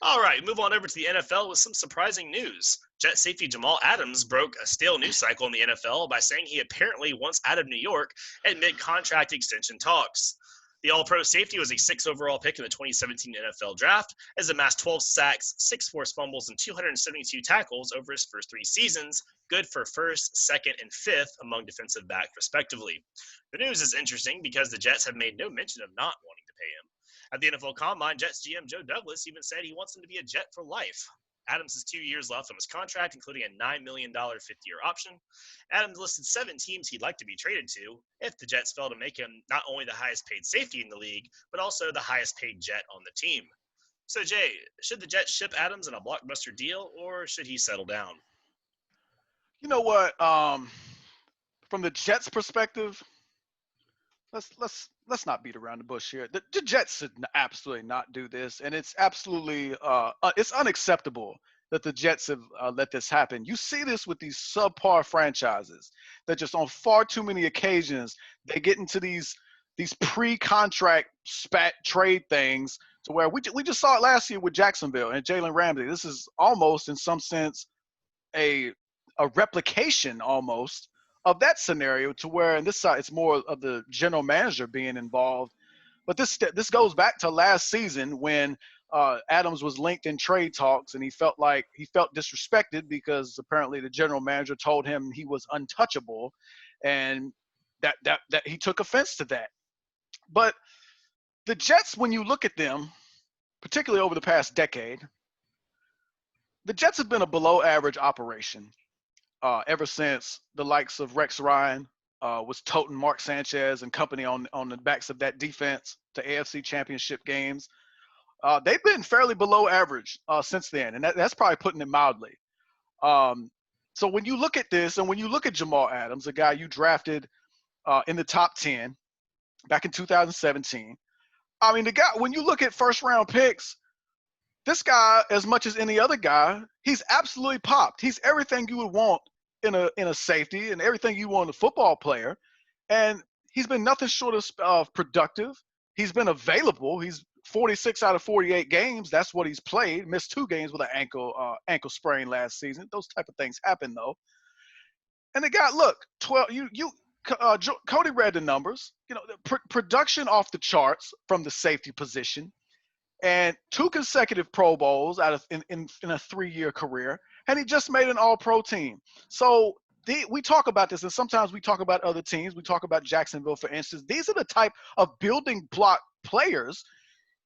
All right, move on over to the NFL with some surprising news. Jet safety Jamal Adams broke a stale news cycle in the NFL by saying he apparently wants out of New York at mid contract extension talks. The All Pro safety was a 6 overall pick in the 2017 NFL draft, has amassed 12 sacks, 6 forced fumbles, and 272 tackles over his first 3 seasons, good for first, second, and fifth among defensive backs, respectively. The news is interesting because the Jets have made no mention of not wanting to pay him. At the NFL Combine, Jets GM Joe Douglas even said he wants him to be a Jet for life. Adams has 2 years left on his contract, including a $9 million fifth-year option. Adams listed 7 teams he'd like to be traded to if the Jets fail to make him not only the highest paid safety in the league, but also the highest paid Jet on the team. So, Jay, should the Jets ship Adams in a blockbuster deal, or should he settle down? You know what? From the Jets' perspective, let's not beat around the bush here. The Jets should absolutely not do this, and it's absolutely it's unacceptable that the Jets have let this happen. You see this with these subpar franchises that just on far too many occasions they get into these pre-contract spat trade things to where we just saw it last year with Jacksonville and Jalen Ramsey. This is almost in some sense a replication almost of that scenario to where in this side it's more of the general manager being involved. But this goes back to last season when Adams was linked in trade talks and he felt disrespected because apparently the general manager told him he was untouchable, and that he took offense to that. But the Jets, when you look at them, particularly over the past decade, the Jets have been a below average operation. Ever since the likes of Rex Ryan was toting Mark Sanchez and company on the backs of that defense to AFC Championship games. They've been fairly below average since then, and that's probably putting it mildly. So when you look at this, and when you look at Jamal Adams, a guy you drafted in the top 10 back in 2017, I mean, the guy, when you look at first-round picks, this guy, as much as any other guy, he's absolutely popped. He's everything you would want in a safety and everything you want in a football player. And he's been nothing short of productive. He's been available. He's 46 out of 48 games. That's what he's played. Missed 2 games with an ankle sprain last season. Those type of things happen though. And the guy, look, 12. Cody read the numbers. You know, production off the charts from the safety position, and 2 consecutive Pro Bowls out of in a 3-year career, and he just made an All-Pro team. So we talk about this, and sometimes we talk about other teams. We talk about Jacksonville, for instance. These are the type of building block players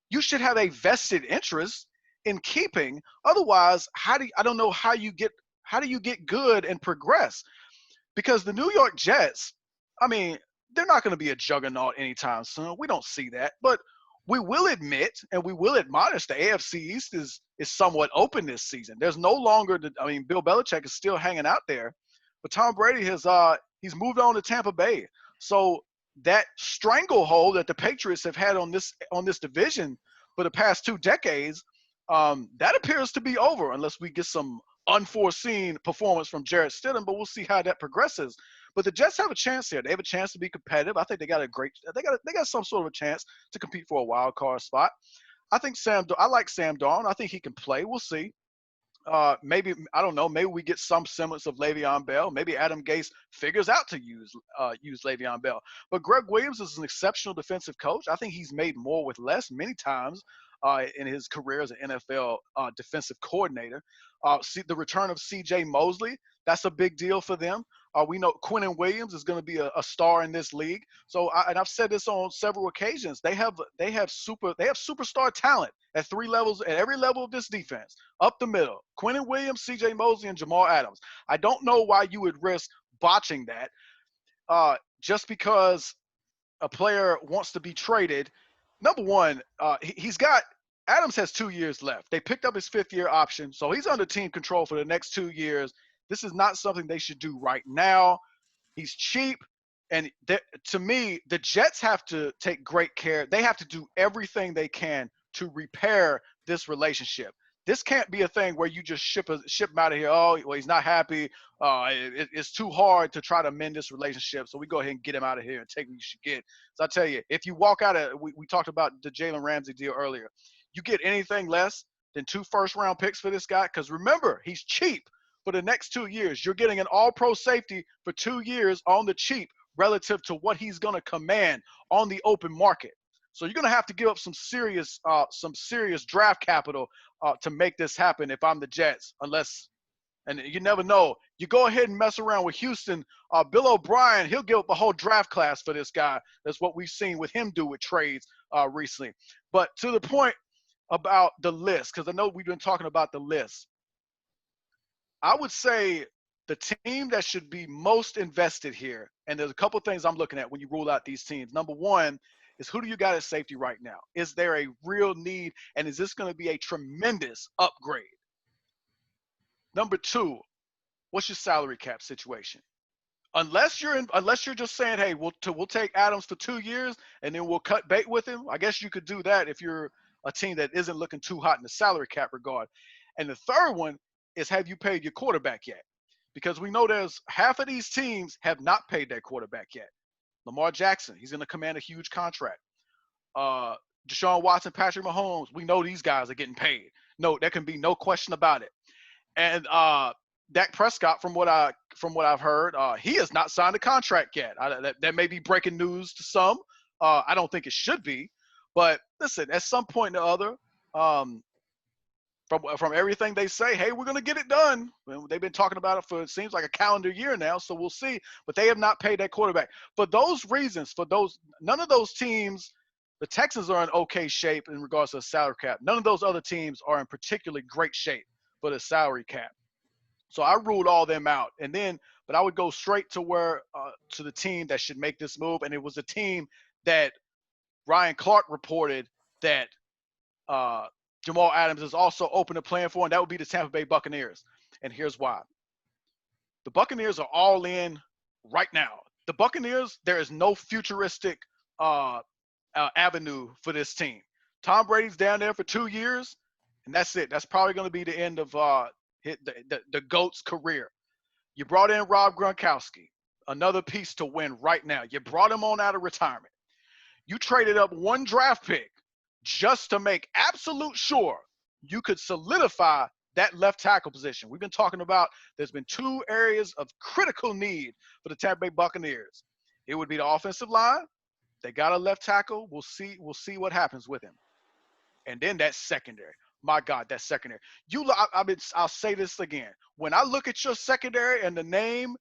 you should have a vested interest in keeping. Otherwise, I don't know how do you get good and progress? Because the New York Jets, I mean, they're not going to be a juggernaut anytime soon. We don't see that, but we will admit and we will admonish the AFC East is somewhat open this season. There's no longer Bill Belichick is still hanging out there, but Tom Brady he's moved on to Tampa Bay. So that stranglehold that the Patriots have had on this division for the past 2 decades, that appears to be over unless we get some unforeseen performance from Jarrett Stidham, but we'll see how that progresses. But the Jets have a chance here. They have a chance to be competitive. I think they got some sort of a chance to compete for a wild card spot. I like Sam Darnold. I think he can play. We'll see. Maybe, I don't know, maybe we get some semblance of Le'Veon Bell. Maybe Adam Gase figures out to use Le'Veon Bell. But Greg Williams is an exceptional defensive coach. I think he's made more with less many times in his career as an NFL defensive coordinator. The return of C.J. Mosley, that's a big deal for them. We know Quinnen Williams is going to be a star in this league. So, and I've said this on several occasions. They have superstar talent at 3 levels, at every level of this defense, up the middle. Quinnen Williams, C.J. Mosley, and Jamal Adams. I don't know why you would risk botching that just because a player wants to be traded. Number one, Adams has 2 years left. They picked up his 5th-year option, so he's under team control for the next 2 years. This is not something they should do right now. He's cheap, and to me, the Jets have to take great care. They have to do everything they can to repair this relationship. This can't be a thing where you just ship him out of here. Oh, well, he's not happy. It's too hard to try to mend this relationship, so we go ahead and get him out of here and take what you should get. So I tell you, if you walk out of, we talked about the Jalen Ramsey deal earlier. You get anything less than 2 first-round picks for this guy? Because remember, he's cheap for the next 2 years. You're getting an all-pro safety for 2 years on the cheap relative to what he's going to command on the open market. So you're going to have to give up some serious draft capital to make this happen if I'm the Jets, unless – and you never know. You go ahead and mess around with Houston. Bill O'Brien, he'll give up a whole draft class for this guy. That's what we've seen with him do with trades recently. But to the point about the list, because I know we've been talking about the list, I would say the team that should be most invested here, and there's a couple things I'm looking at when you rule out these teams. Number one is, who do you got at safety right now? Is there a real need, and is this going to be a tremendous upgrade? Number two, what's your salary cap situation? Unless you're just saying, hey, we'll take Adams for 2 years and then we'll cut bait with him. I guess you could do that if you're a team that isn't looking too hot in the salary cap regard. And the third one is, have you paid your quarterback yet? Because we know there's half of these teams have not paid their quarterback yet. Lamar Jackson, he's going to command a huge contract. Deshaun Watson, Patrick Mahomes, we know these guys are getting paid. No, there can be no question about it. And Dak Prescott, from what I've heard, he has not signed a contract yet. That may be breaking news to some. I don't think it should be, but listen, at some point or the other, from everything they say, hey, we're going to get it done. They've been talking about it for, it seems like, a calendar year now, so we'll see. But they have not paid that quarterback. For those reasons, none of those teams, the Texans are in okay shape in regards to the salary cap. None of those other teams are in particularly great shape for the salary cap. So I ruled all them out. But I would go straight to to the team that should make this move. And it was a team that Ryan Clark reported that Jamal Adams is also open to playing for, and that would be the Tampa Bay Buccaneers. And here's why. The Buccaneers are all in right now. The Buccaneers, there is no futuristic avenue for this team. Tom Brady's down there for 2 years. And that's it. That's probably going to be the end of the GOAT's career. You brought in Rob Gronkowski, another piece to win right now. You brought him on out of retirement. You traded up 1 draft pick just to make absolute sure you could solidify that left tackle position. We've been talking about there's been 2 areas of critical need for the Tampa Bay Buccaneers. It would be the offensive line. They got a left tackle. We'll see what happens with him. And then that secondary. My God, that secondary. I'll say this again. When I look at your secondary and the name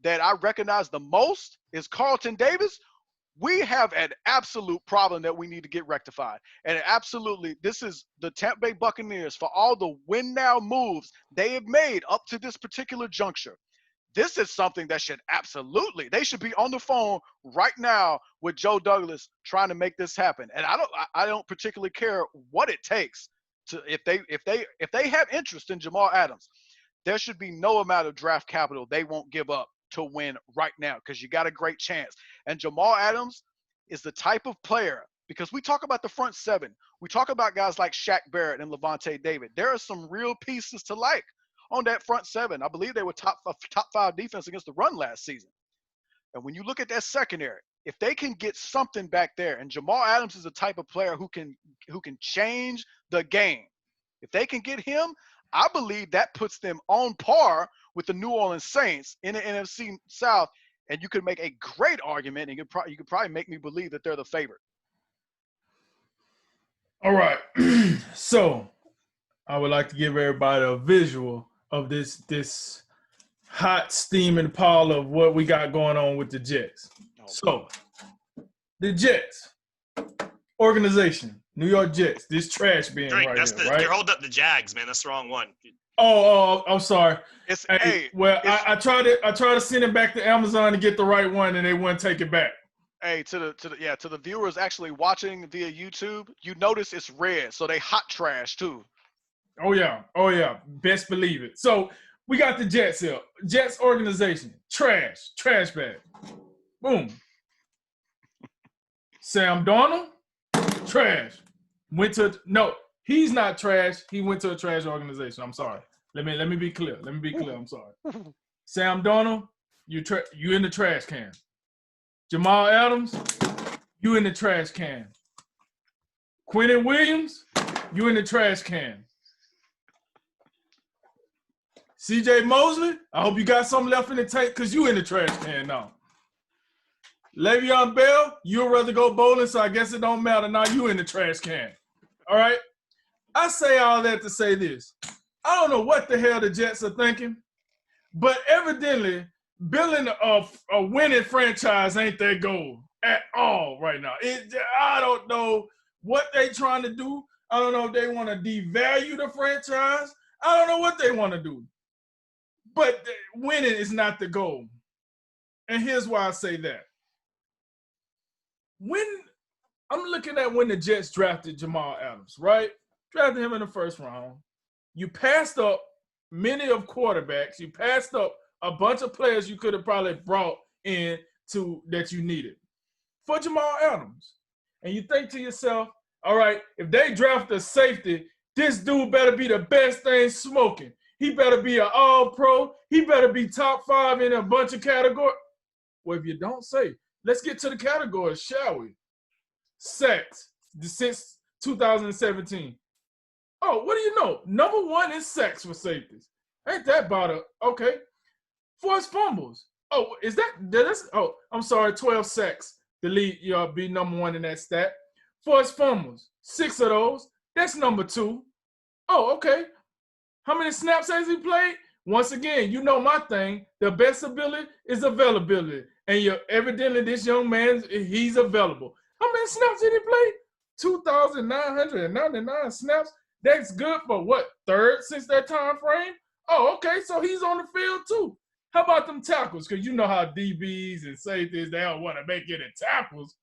that I recognize the most is Carlton Davis, we have an absolute problem that we need to get rectified. And absolutely, this is the Tampa Bay Buccaneers, for all the win now moves they have made up to this particular juncture. This is something that they should be on the phone right now with Joe Douglas trying to make this happen. And I don't particularly care what it takes. If they have interest in Jamal Adams, there should be no amount of draft capital they won't give up to win right now, because you got a great chance. And Jamal Adams is the type of player, because we talk about the front 7. We talk about guys like Shaq Barrett and Levante David. There are some real pieces to like on that front 7. I believe they were top 5 defense against the run last season. And when you look at that secondary, if they can get something back there, and Jamal Adams is the type of player who can change the game. If they can get him, I believe that puts them on par with the New Orleans Saints in the NFC South, and you could make a great argument, and you could probably make me believe that they're the favorite. All right. So I would like to give everybody a visual of this hot steaming pile of what we got going on with the Jets. So the Jets organization, New York Jets, this trash bin right here, right? You're holding up the Jags, man. That's the wrong one. Oh, I'm sorry. I tried to send it back to Amazon to get the right one, and they wouldn't take it back. Hey, to the viewers actually watching via YouTube, you notice it's red, so they hot trash too. Oh yeah. Best believe it. So we got the Jets here. Jets organization, trash bag. Boom. Sam Darnold, trash. He's not trash. He went to a trash organization. I'm sorry. Let me be clear. I'm sorry. Sam Darnold, you in the trash can. Jamal Adams, you in the trash can. Quinnen Williams, you in the trash can. C.J. Mosley, I hope you got something left in the tank because you in the trash can now. Le'Veon Bell, you'd rather go bowling, so I guess it don't matter. Now you in the trash can. All right? I say all that to say this. I don't know what the hell the Jets are thinking, but evidently building a winning franchise ain't their goal at all right now. I don't know what they trying to do. I don't know if they want to devalue the franchise. I don't know what they want to do. But winning is not the goal. And here's why I say that. When I'm looking at when the Jets drafted Jamal Adams, right? Drafted him in the first round. You passed up many of quarterbacks. You passed up a bunch of players you could have probably brought in that you needed for Jamal Adams. And you think to yourself, all right, if they draft a safety, this dude better be the best thing smoking. He better be an all-pro. He better be top 5 in a bunch of categories. Well, if you don't say, let's get to the categories, shall we? Sacks since 2017. Oh, what do you know? Number 1 is sacks for safeties. Ain't that about it? Okay. Forced fumbles. Oh, I'm sorry, 12 sacks. The lead, be number 1 in that stat. Forced fumbles, 6 of those. That's number 2. Oh, okay. How many snaps has he played? Once again, you know my thing. The best ability is availability. And evidently this young man, he's available. How many snaps did he play? 2,999 snaps. That's good for what, 3rd since that time frame? Oh, okay, so he's on the field too. How about them tackles? Because you know how DBs and safeties, they don't want to make any tackles.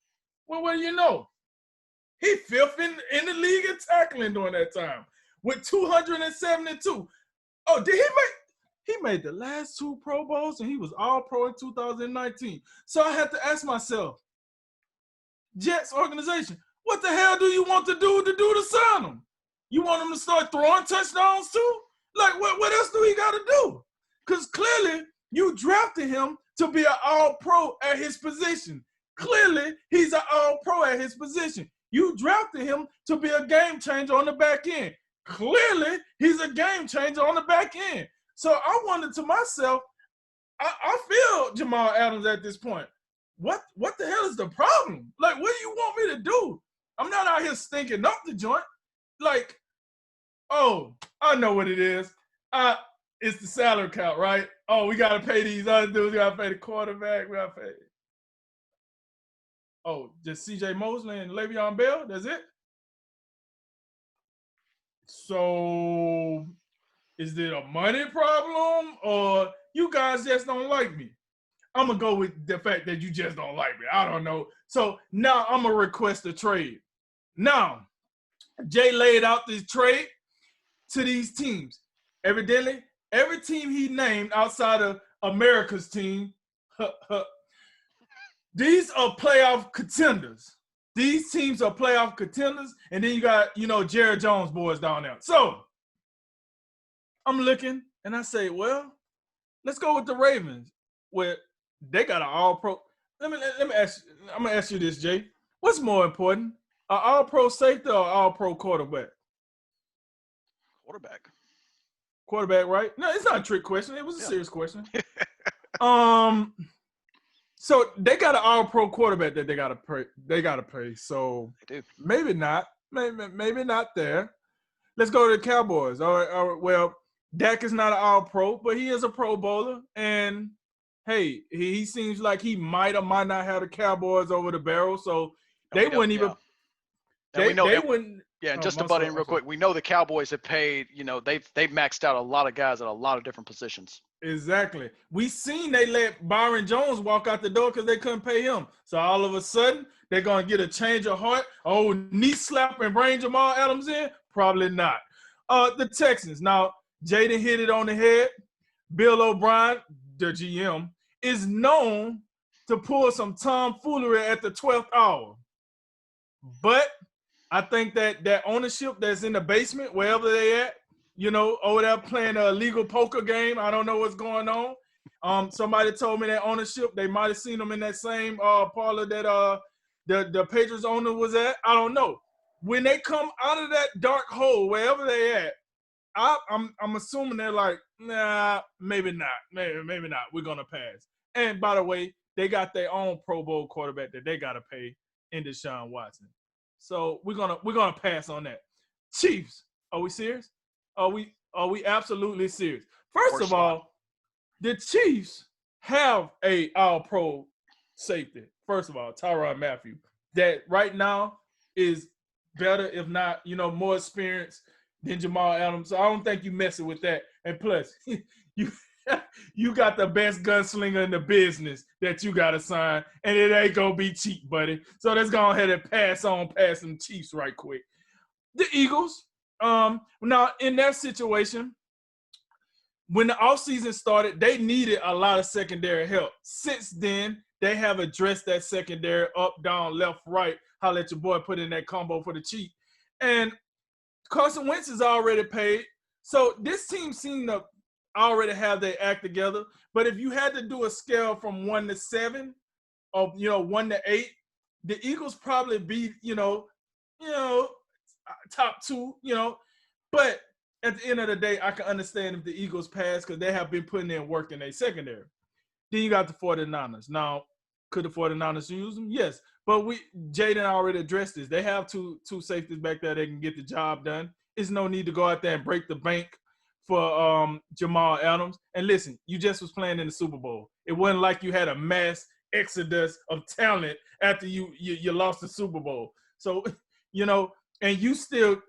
Well, what do you know? He 5th in the league in tackling during that time with 272. Oh, did he made the last 2 Pro Bowls and he was all pro in 2019. So I had to ask myself, Jets organization, what the hell do you want to do to sign him? You want him to start throwing touchdowns too? Like, what else do he got to do? Because clearly you drafted him to be an all-pro at his position. Clearly he's an all-pro at his position. You drafted him to be a game changer on the back end. Clearly he's a game changer on the back end. So I wondered to myself, I feel Jamal Adams at this point. What the hell is the problem? Like, what do you want me to do? I'm not out here stinking up the joint. Like, oh, I know what it is. It's the salary cap, right? Oh, we got to pay these other dudes. We got to pay the quarterback. We got to pay. Oh, just C.J. Mosley and Le'Veon Bell? That's it? So is it a money problem or you guys just don't like me? I'm going to go with the fact that you just don't like me. I don't know. So now I'm going to request a trade. Now, Jay laid out this trade to these teams. Evidently, every team he named outside of America's team, these are playoff contenders. These teams are playoff contenders. And then you got, Jerry Jones boys down there. So I'm looking and I say, well, let's go with the Ravens where they got an all-pro. Let me ask you, I'm going to ask you this, Jay. What's more important, an all-pro safety or all-pro quarterback? Quarterback, right? No, it's not a trick question. It was a serious question. So they got an all-pro quarterback that they gotta pay. So they do. Maybe not. Maybe not there. Let's go to the Cowboys. All right. Well, Dak is not an all-pro, but he is a Pro Bowler. And hey, he seems like he might or might not have the Cowboys over the barrel. So they wouldn't even. Yeah. They wouldn't. Yeah, and just to butt in real quick, we know the Cowboys have paid, they've maxed out a lot of guys at a lot of different positions. Exactly. We seen they let Byron Jones walk out the door because they couldn't pay him. So all of a sudden, they're going to get a change of heart. Oh, knee slap and bring Jamal Adams in? Probably not. The Texans. Now, Jaden hit it on the head. Bill O'Brien, the GM, is known to pull some tomfoolery at the 12th hour. But I think that ownership that's in the basement, wherever they at, over there playing a illegal poker game. I don't know what's going on. Somebody told me that ownership, they might have seen them in that same parlor that the Patriots owner was at. I don't know. When they come out of that dark hole, wherever they at, I'm assuming they're like, nah, maybe not. Maybe not. We're gonna pass. And by the way, they got their own Pro Bowl quarterback that they gotta pay in Deshaun Watson. So we're gonna pass on that. Chiefs, are we serious? Are we absolutely serious? First of all, the Chiefs have a all-pro safety. First of all, Tyrann Mathieu, that right now is better, if not, more experienced than Jamal Adams. So I don't think you messing with that. And plus, you you got the best gunslinger in the business that you got to sign, and it ain't gonna be cheap, buddy. So let's go ahead and pass some Chiefs right quick. The Eagles, now in that situation, when the offseason started, they needed a lot of secondary help. Since then, they have addressed that secondary up, down, left, right. How let your boy put in that combo for the cheap. And Carson Wentz is already paid. So this team seemed to already have their act together. But if you had to do a scale from 1 to 7, or 1 to 8, the Eagles probably be, top 2, But at the end of the day, I can understand if the Eagles pass because they have been putting in work in their secondary. Then you got the 49ers. Now, could the 49ers use them? Yes. But Jaden already addressed this. They have two safeties back there that can get the job done. There's no need to go out there and break the bank for Jamal Adams. And listen, you just was playing in the Super Bowl. It wasn't like you had a mass exodus of talent after you lost the Super Bowl. So, and you still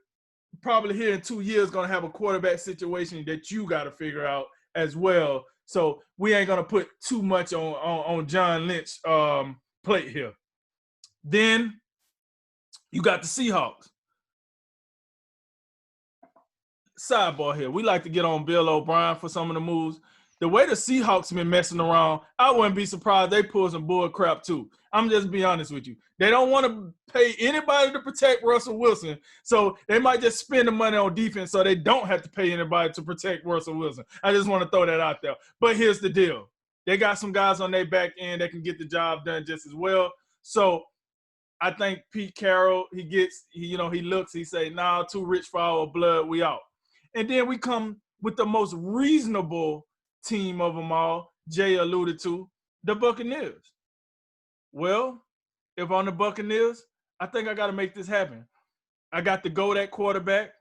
probably here in 2 years going to have a quarterback situation that you got to figure out as well. So we ain't going to put too much on John Lynch plate here. Then you got the Seahawks. Sidebar here. We like to get on Bill O'Brien for some of the moves. The way the Seahawks been messing around, I wouldn't be surprised they pull some bull crap too. I'm just be honest with you. They don't want to pay anybody to protect Russell Wilson, so they might just spend the money on defense so they don't have to pay anybody to protect Russell Wilson. I just want to throw that out there. But here's the deal. They got some guys on their back end that can get the job done just as well. So I think Pete Carroll, he looks, he say, nah, too rich for our blood, we out. And then we come with the most reasonable team of them all, Jay alluded to, the Buccaneers. Well, if I'm the Buccaneers, I think I got to make this happen. I got to go that quarterback.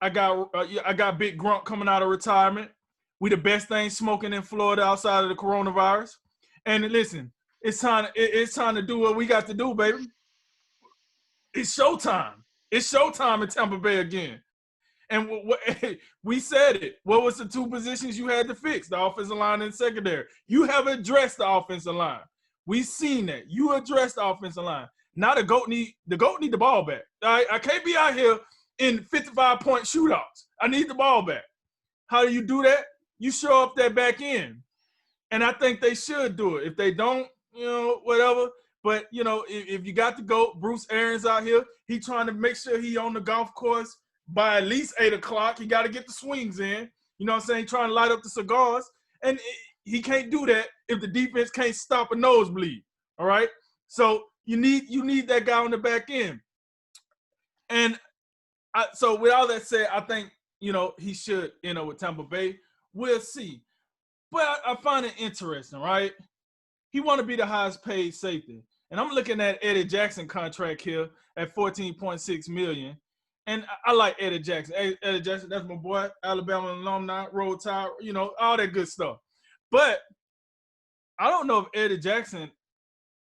I got Big Grunt coming out of retirement. We the best thing smoking in Florida outside of the coronavirus. And listen, it's time to do what we got to do, baby. It's showtime. It's showtime in Tampa Bay again. And we said it. What was the 2 positions you had to fix? The offensive line and secondary. You have addressed the offensive line. We seen that. You addressed the offensive line. Now the GOAT need the ball back. I can't be out here in 55-point shootouts. I need the ball back. How do you do that? You show up that back end. And I think they should do it. If they don't, whatever. But, if you got the GOAT, Bruce Arians out here, he trying to make sure he on the golf course by at least 8 o'clock. He got to get the swings in. You know what I'm saying? Trying to light up the cigars. And he can't do that if the defense can't stop a nosebleed. All right? So you need that guy on the back end. And so with all that said, I think, he should, with Tampa Bay. We'll see. But I find it interesting, right? He want to be the highest paid safety. And I'm looking at Eddie Jackson contract here at $14.6 million. And I like Eddie Jackson. Eddie Jackson, that's my boy, Alabama alumni, Roll Tide, all that good stuff. But I don't know if Eddie Jackson,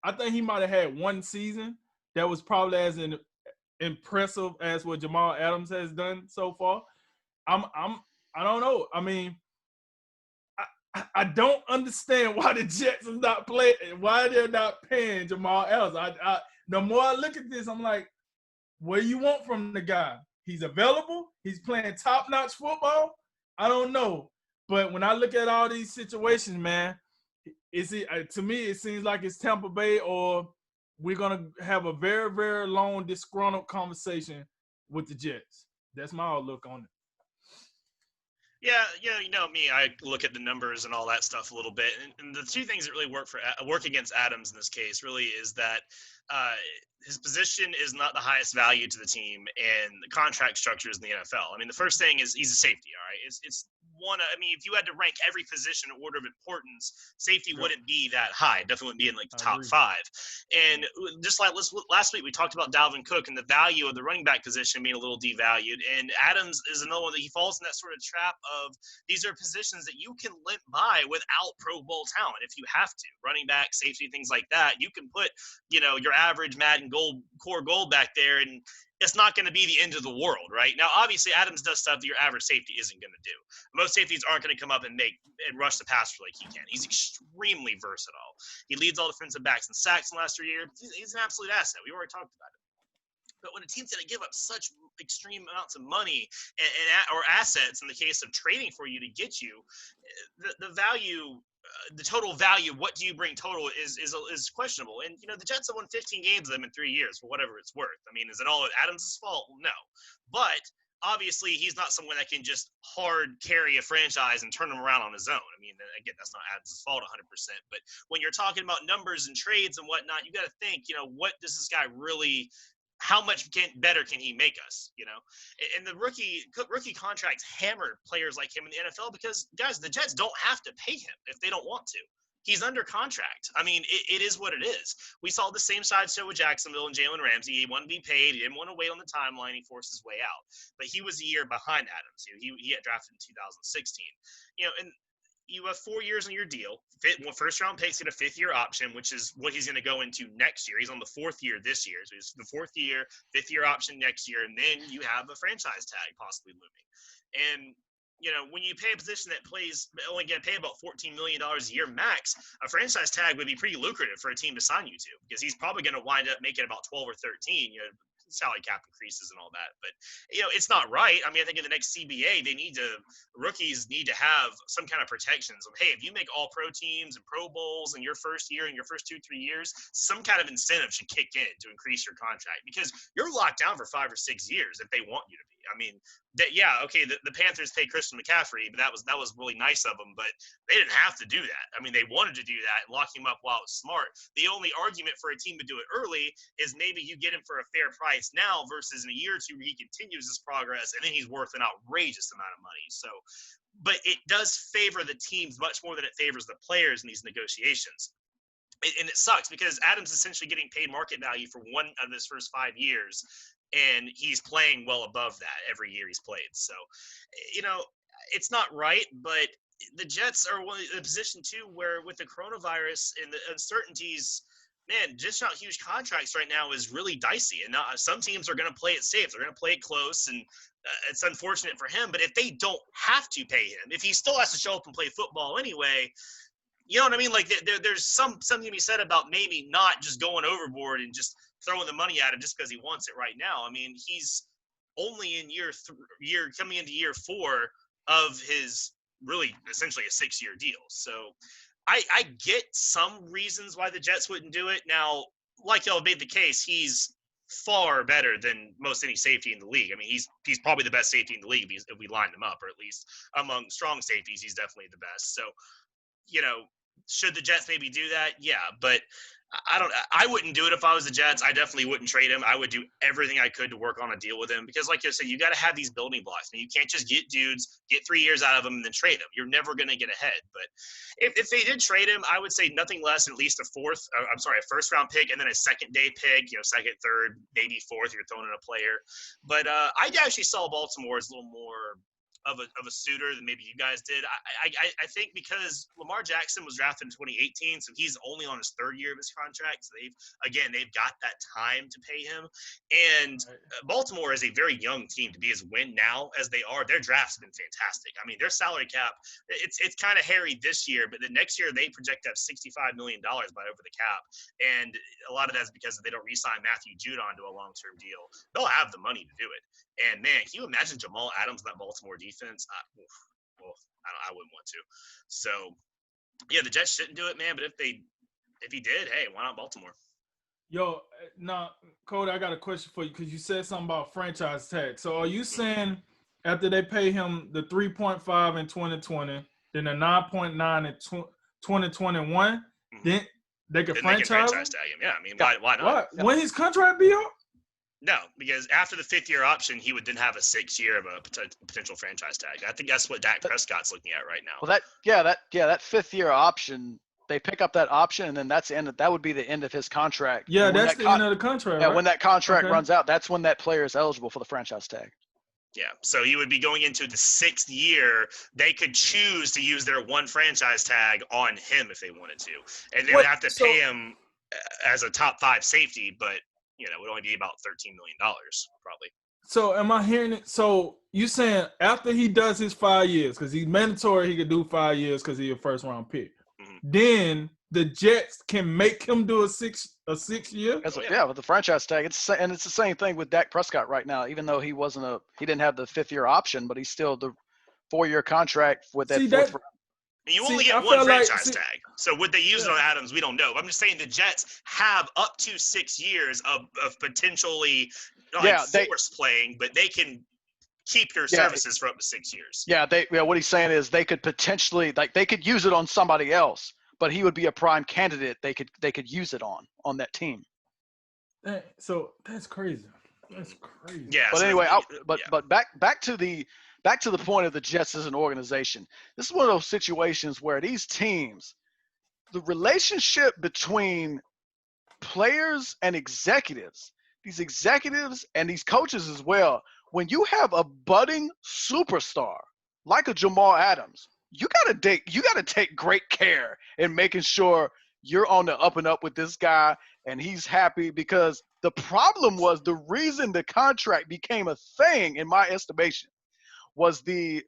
I think he might have had one season that was probably as impressive as what Jamal Adams has done so far. I don't know. I mean, I don't understand why the Jets is not playing, why they're not paying Jamal Adams. The more I look at this, I'm like, what do you want from the guy? He's available. He's playing top-notch football. I don't know. But when I look at all these situations, man, to me, it seems like it's Tampa Bay or we're going to have a very, very long, disgruntled conversation with the Jets. That's my outlook on it. Yeah, you know me. I look at the numbers and all that stuff a little bit, and the two things that really work against Adams in this case really is that uh, his position is not the highest value to the team, and the contract structures in the NFL. I mean, the first thing is he's a safety. All right, it's one. I mean, if you had to rank every position in order of importance, safety Yep, wouldn't be that high. It definitely wouldn't be in like the I top agree. five. And Right. just like last week, we talked about Dalvin Cook and the value of the running back position being a little devalued. And Adams is another one that he falls in that sort of trap of these are positions that you can limp by without Pro Bowl talent if you have to. Running back, safety, things like that. You can put, your average Madden gold core gold back there, and it's not going to be the end of the world, right? Now, obviously, Adams does stuff that your average safety isn't going to do. Most safeties aren't going to come up and rush the passer like he can. He's extremely versatile. He leads all defensive backs in sacks in the last 3 years. He's an absolute asset. We already talked about it. But when a team's going to give up such extreme amounts of money or assets in the case of trading for you to get you, the value, the total value, what do you bring total is questionable. And the Jets have won 15 games of them in 3 years for whatever it's worth. I mean, is it all Adams' fault? No, but obviously he's not someone that can just hard carry a franchise and turn them around on his own. I mean, again, that's not Adams' fault 100%. But when you're talking about numbers and trades and whatnot, you got to think, what does this guy really? How much better can he make us? And the rookie contracts hammer players like him in the NFL because guys, the Jets don't have to pay him if they don't want to. He's under contract. I mean, it is what it is. We saw the same side show with Jacksonville and Jalen Ramsey. He wanted to be paid. He didn't want to wait on the timeline. He forced his way out. But he was a year behind Adams. He got drafted in 2016. And you have 4 years on your deal. First round picks get a 5th-year option, which is what he's going to go into next year. He's on the 4th year this year. So it's the 4th year, 5th-year option next year. And then you have a franchise tag possibly looming. And, when you pay a position that only get paid about $14 million a year max, a franchise tag would be pretty lucrative for a team to sign you to because he's probably going to wind up making about 12 or 13, salary cap increases and all that. But it's not right. I mean, I think in the next CBA, rookies need to have some kind of protections of, hey, if you make all pro teams and Pro Bowls in your first year, in your first 2-3 years, some kind of incentive should kick in to increase your contract because you're locked down for 5 or 6 years if they want you to be. I mean, the Panthers pay Christian McCaffrey, but that was really nice of them, but they didn't have to do that. I mean, they wanted to do that and lock him up while it was smart. The only argument for a team to do it early is maybe you get him for a fair price now versus in a year or two where he continues his progress and then he's worth an outrageous amount of money. So, but it does favor the teams much more than it favors the players in these negotiations. And it sucks because Adams is essentially getting paid market value for one of his first 5 years, and he's playing well above that every year he's played. So, it's not right, but the Jets are in a position too where with the coronavirus and the uncertainties, man, just not huge contracts right now is really dicey. And some teams are going to play it safe. They're going to play it close, and it's unfortunate for him. But if they don't have to pay him, if he still has to show up and play football anyway, you know what I mean? Like there's something to be said about maybe not just going overboard and just throwing the money at him just because he wants it right now. I mean, he's only in coming into year 4 of his really essentially a 6-year deal. So I get some reasons why the Jets wouldn't do it. Now, like y'all made the case, he's far better than most any safety in the league. I mean, he's probably the best safety in the league if we line him up, or at least among strong safeties, he's definitely the best. So, should the Jets maybe do that? Yeah, but I wouldn't do it if I was the Jets. I definitely wouldn't trade him. I would do everything I could to work on a deal with him because, like I said, you got to have these building blocks. And you can't just get dudes, get 3 years out of them, and then trade them. You're never going to get ahead. But if they did trade him, I would say nothing less than at least a first-round pick and then a second-day pick, second, third, maybe fourth, you're throwing in a player. But I actually saw Baltimore as a little more of a suitor than maybe you guys did. I think because Lamar Jackson was drafted in 2018, so he's only on his 3rd year of his contract. So they've got that time to pay him. And Baltimore is a very young team to be as win now as they are. Their drafts have been fantastic. I mean, their salary cap, it's kind of hairy this year, but the next year they project to have $65 million by over the cap. And a lot of that's because they don't re-sign Matthew Judon to a long-term deal. They'll have the money to do it. And man, can you imagine Jamal Adams in that Baltimore defense? I wouldn't want to. So yeah, the Jets shouldn't do it, man. But if he did, hey, why not Baltimore? Yo, now, Cody, I got a question for you because you said something about franchise tag. So are you saying after they pay him the 3.5 in 2020, then the 9.9 in 2021, then they could Then they can franchise franchise tag him. Yeah, I mean, why not? What? Yeah. When his contract be up? No, because after the 5th-year option, he would then have a 6-year of a potential franchise tag. I think that's what Dak Prescott's looking at right now. Well, that 5th-year option, they pick up that option, and then that's the end. That would be the end of his contract. Yeah, that's the end of the contract. Yeah, right? when that contract runs out, that's when that player is eligible for the franchise tag. Yeah, so you would be going into the 6th year. They could choose to use their one franchise tag on him if they wanted to, and they would have to pay him as a top 5 safety, but it would only be about $13 million probably. So am I hearing it? So you saying after he does his 5 years, because he's mandatory, he could do 5 years because he's a first-round pick. Then the Jets can make him do a six year. Yeah, with the franchise tag, it's the same thing with Dak Prescott right now. Even though he didn't have the 5th-year option, but he's still the 4-year contract with that fourth. You only get one franchise tag. So would they use it on Adams? We don't know. I'm just saying the Jets have up to 6 years of potentially force playing, but they can keep your services for up to 6 years. Yeah, what he's saying is they could potentially they could use it on somebody else, but he would be a prime candidate. They could use it on that team. So that's crazy. That's crazy. Yeah. But anyway, but back to the point of the Jets as an organization. This is one of those situations where these teams, the relationship between players and executives, these executives and these coaches as well, when you have a budding superstar like a Jamal Adams, you gotta take great care in making sure you're on the up and up with this guy and he's happy, because the problem was the reason the contract became a thing, in my estimation, was the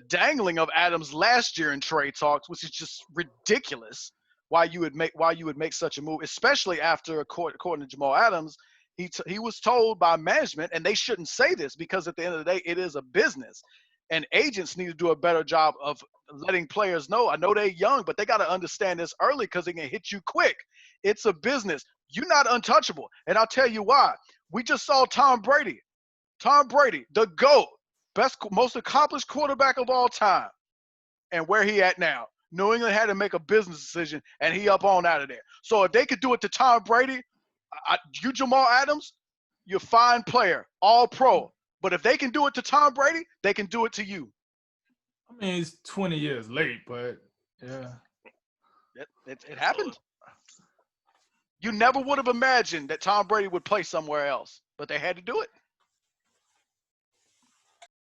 dangling of Adams last year in trade talks, which is just ridiculous. Why you would make such a move, especially after, according to Jamal Adams, he was told by management, and they shouldn't say this because at the end of the day, it is a business, and agents need to do a better job of letting players know. I know they're young, but they got to understand this early because they can hit you quick. It's a business. You're not untouchable, and I'll tell you why. We just saw Tom Brady, the GOAT. Best, most accomplished quarterback of all time. And where he at now? New England had to make a business decision, and he up on out of there. So if they could do it to Tom Brady, you Jamal Adams, you're a fine player, all pro. But if they can do it to Tom Brady, they can do it to you. I mean, it's 20 years late, but yeah. It happened. You never would have imagined that Tom Brady would play somewhere else, but they had to do it.